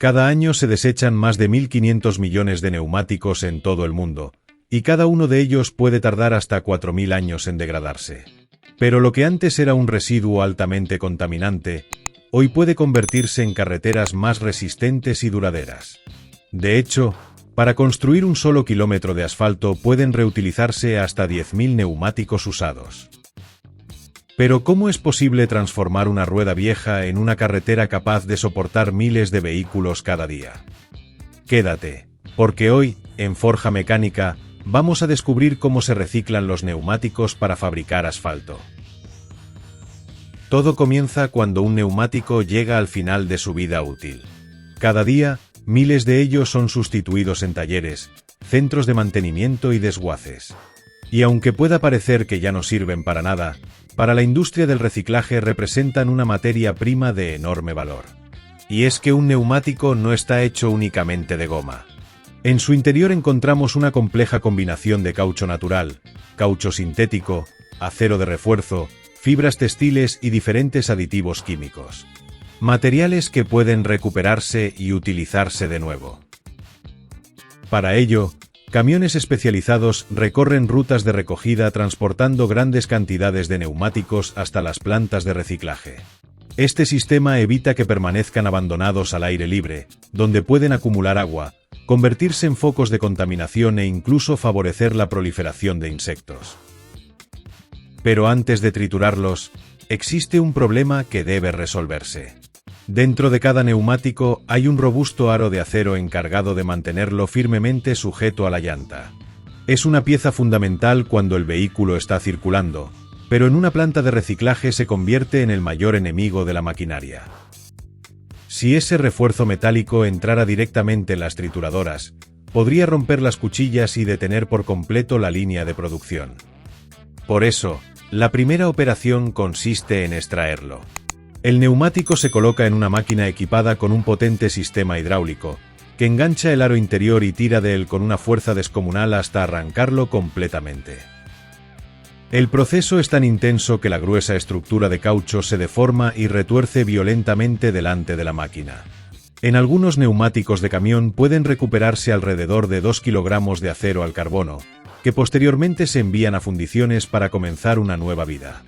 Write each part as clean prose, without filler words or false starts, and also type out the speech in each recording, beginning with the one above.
Cada año se desechan más de 1.500 millones de neumáticos en todo el mundo, y cada uno de ellos puede tardar hasta 4.000 años en degradarse. Pero lo que antes era un residuo altamente contaminante, hoy puede convertirse en carreteras más resistentes y duraderas. De hecho, para construir un solo kilómetro de asfalto pueden reutilizarse hasta 10.000 neumáticos usados. Pero ¿cómo es posible transformar una rueda vieja en una carretera capaz de soportar miles de vehículos cada día? Quédate, porque hoy, en Forja Mecánica, vamos a descubrir cómo se reciclan los neumáticos para fabricar asfalto. Todo comienza cuando un neumático llega al final de su vida útil. Cada día, miles de ellos son sustituidos en talleres, centros de mantenimiento y desguaces. Y aunque pueda parecer que ya no sirven para nada, para la industria del reciclaje representan una materia prima de enorme valor. Y es que un neumático no está hecho únicamente de goma. En su interior encontramos una compleja combinación de caucho natural, caucho sintético, acero de refuerzo, fibras textiles y diferentes aditivos químicos. Materiales que pueden recuperarse y utilizarse de nuevo. Para ello, camiones especializados recorren rutas de recogida transportando grandes cantidades de neumáticos hasta las plantas de reciclaje. Este sistema evita que permanezcan abandonados al aire libre, donde pueden acumular agua, convertirse en focos de contaminación e incluso favorecer la proliferación de insectos. Pero antes de triturarlos, existe un problema que debe resolverse. Dentro de cada neumático hay un robusto aro de acero encargado de mantenerlo firmemente sujeto a la llanta. Es una pieza fundamental cuando el vehículo está circulando, pero en una planta de reciclaje se convierte en el mayor enemigo de la maquinaria. Si ese refuerzo metálico entrara directamente en las trituradoras, podría romper las cuchillas y detener por completo la línea de producción. Por eso, la primera operación consiste en extraerlo. El neumático se coloca en una máquina equipada con un potente sistema hidráulico, que engancha el aro interior y tira de él con una fuerza descomunal hasta arrancarlo completamente. El proceso es tan intenso que la gruesa estructura de caucho se deforma y retuerce violentamente delante de la máquina. En algunos neumáticos de camión pueden recuperarse alrededor de 2 kilogramos de acero al carbono, que posteriormente se envían a fundiciones para comenzar una nueva vida.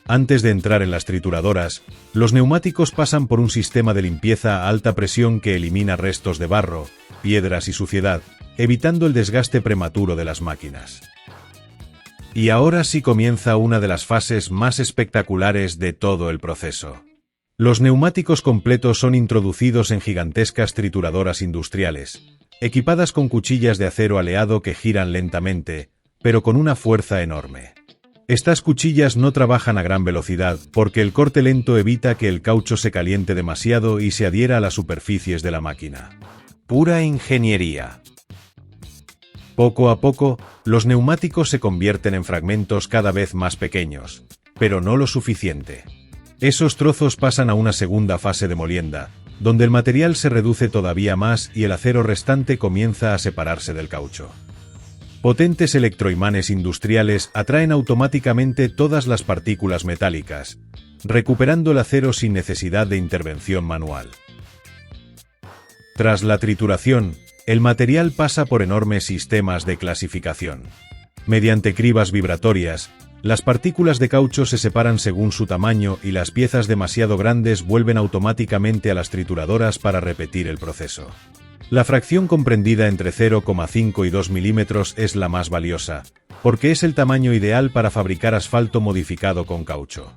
Antes de entrar en las trituradoras, los neumáticos pasan por un sistema de limpieza a alta presión que elimina restos de barro, piedras y suciedad, evitando el desgaste prematuro de las máquinas. Y ahora sí comienza una de las fases más espectaculares de todo el proceso. Los neumáticos completos son introducidos en gigantescas trituradoras industriales, equipadas con cuchillas de acero aleado que giran lentamente, pero con una fuerza enorme. Estas cuchillas no trabajan a gran velocidad porque el corte lento evita que el caucho se caliente demasiado y se adhiera a las superficies de la máquina. Pura ingeniería. Poco a poco, los neumáticos se convierten en fragmentos cada vez más pequeños, pero no lo suficiente. Esos trozos pasan a una segunda fase de molienda, donde el material se reduce todavía más y el acero restante comienza a separarse del caucho. Potentes electroimanes industriales atraen automáticamente todas las partículas metálicas, recuperando el acero sin necesidad de intervención manual. Tras la trituración, el material pasa por enormes sistemas de clasificación. Mediante cribas vibratorias, las partículas de caucho se separan según su tamaño y las piezas demasiado grandes vuelven automáticamente a las trituradoras para repetir el proceso. La fracción comprendida entre 0,5 y 2 milímetros es la más valiosa, porque es el tamaño ideal para fabricar asfalto modificado con caucho.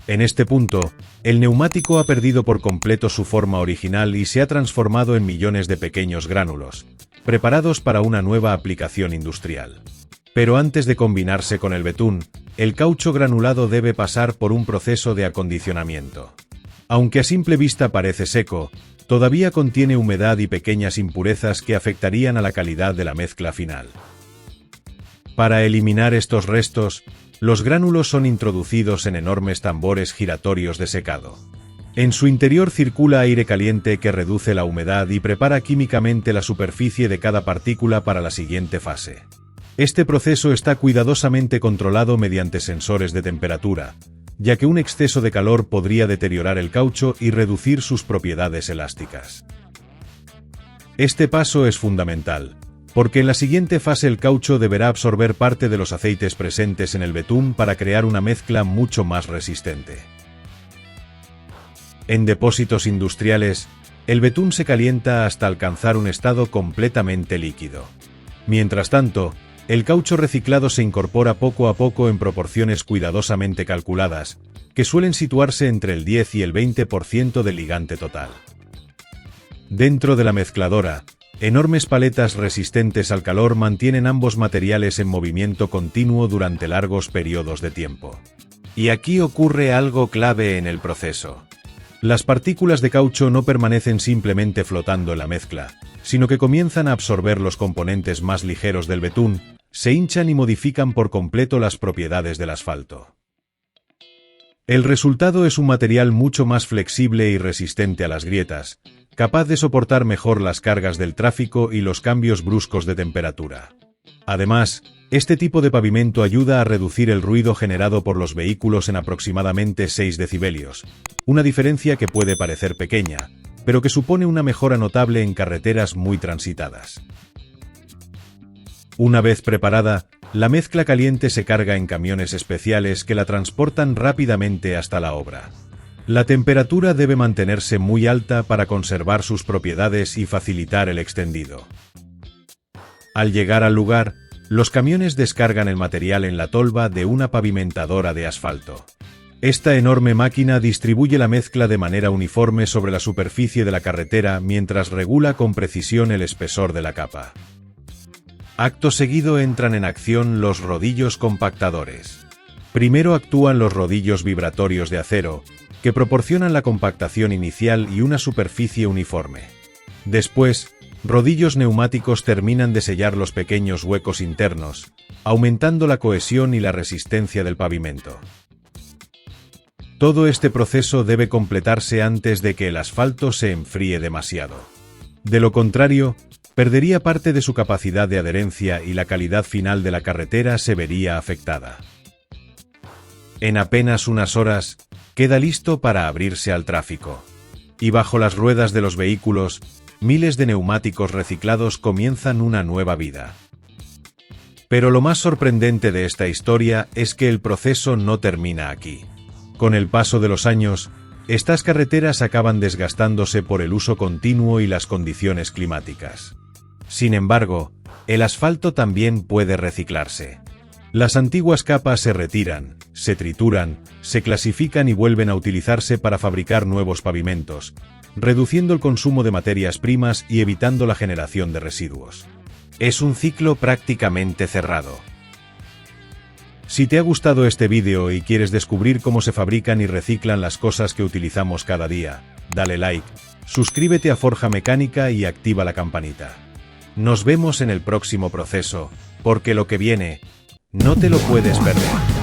En este punto, el neumático ha perdido por completo su forma original y se ha transformado en millones de pequeños gránulos, preparados para una nueva aplicación industrial. Pero antes de combinarse con el betún, el caucho granulado debe pasar por un proceso de acondicionamiento. Aunque a simple vista parece seco, todavía contiene humedad y pequeñas impurezas que afectarían a la calidad de la mezcla final. Para eliminar estos restos, los gránulos son introducidos en enormes tambores giratorios de secado. En su interior circula aire caliente que reduce la humedad y prepara químicamente la superficie de cada partícula para la siguiente fase. Este proceso está cuidadosamente controlado mediante sensores de temperatura, ya que un exceso de calor podría deteriorar el caucho y reducir sus propiedades elásticas. Este paso es fundamental, porque en la siguiente fase el caucho deberá absorber parte de los aceites presentes en el betún para crear una mezcla mucho más resistente. En depósitos industriales, el betún se calienta hasta alcanzar un estado completamente líquido. Mientras tanto, el caucho reciclado se incorpora poco a poco en proporciones cuidadosamente calculadas, que suelen situarse entre el 10 y el 20% del ligante total. Dentro de la mezcladora, enormes paletas resistentes al calor mantienen ambos materiales en movimiento continuo durante largos periodos de tiempo. Y aquí ocurre algo clave en el proceso. Las partículas de caucho no permanecen simplemente flotando en la mezcla, sino que comienzan a absorber los componentes más ligeros del betún, se hinchan y modifican por completo las propiedades del asfalto. El resultado es un material mucho más flexible y resistente a las grietas, capaz de soportar mejor las cargas del tráfico y los cambios bruscos de temperatura. Además, este tipo de pavimento ayuda a reducir el ruido generado por los vehículos en aproximadamente 6 decibelios, una diferencia que puede parecer pequeña, pero que supone una mejora notable en carreteras muy transitadas. Una vez preparada, la mezcla caliente se carga en camiones especiales que la transportan rápidamente hasta la obra. La temperatura debe mantenerse muy alta para conservar sus propiedades y facilitar el extendido. Al llegar al lugar, los camiones descargan el material en la tolva de una pavimentadora de asfalto. Esta enorme máquina distribuye la mezcla de manera uniforme sobre la superficie de la carretera mientras regula con precisión el espesor de la capa. Acto seguido entran en acción los rodillos compactadores. Primero actúan los rodillos vibratorios de acero, que proporcionan la compactación inicial y una superficie uniforme. Después, rodillos neumáticos terminan de sellar los pequeños huecos internos, aumentando la cohesión y la resistencia del pavimento. Todo este proceso debe completarse antes de que el asfalto se enfríe demasiado. De lo contrario, perdería parte de su capacidad de adherencia y la calidad final de la carretera se vería afectada. En apenas unas horas, queda listo para abrirse al tráfico. Y bajo las ruedas de los vehículos, miles de neumáticos reciclados comienzan una nueva vida. Pero lo más sorprendente de esta historia es que el proceso no termina aquí. Con el paso de los años, estas carreteras acaban desgastándose por el uso continuo y las condiciones climáticas. Sin embargo, el asfalto también puede reciclarse. Las antiguas capas se retiran, se trituran, se clasifican y vuelven a utilizarse para fabricar nuevos pavimentos, reduciendo el consumo de materias primas y evitando la generación de residuos. Es un ciclo prácticamente cerrado. Si te ha gustado este vídeo y quieres descubrir cómo se fabrican y reciclan las cosas que utilizamos cada día, dale like, suscríbete a Forja Mecánica y activa la campanita. Nos vemos en el próximo proceso, porque lo que viene, no te lo puedes perder.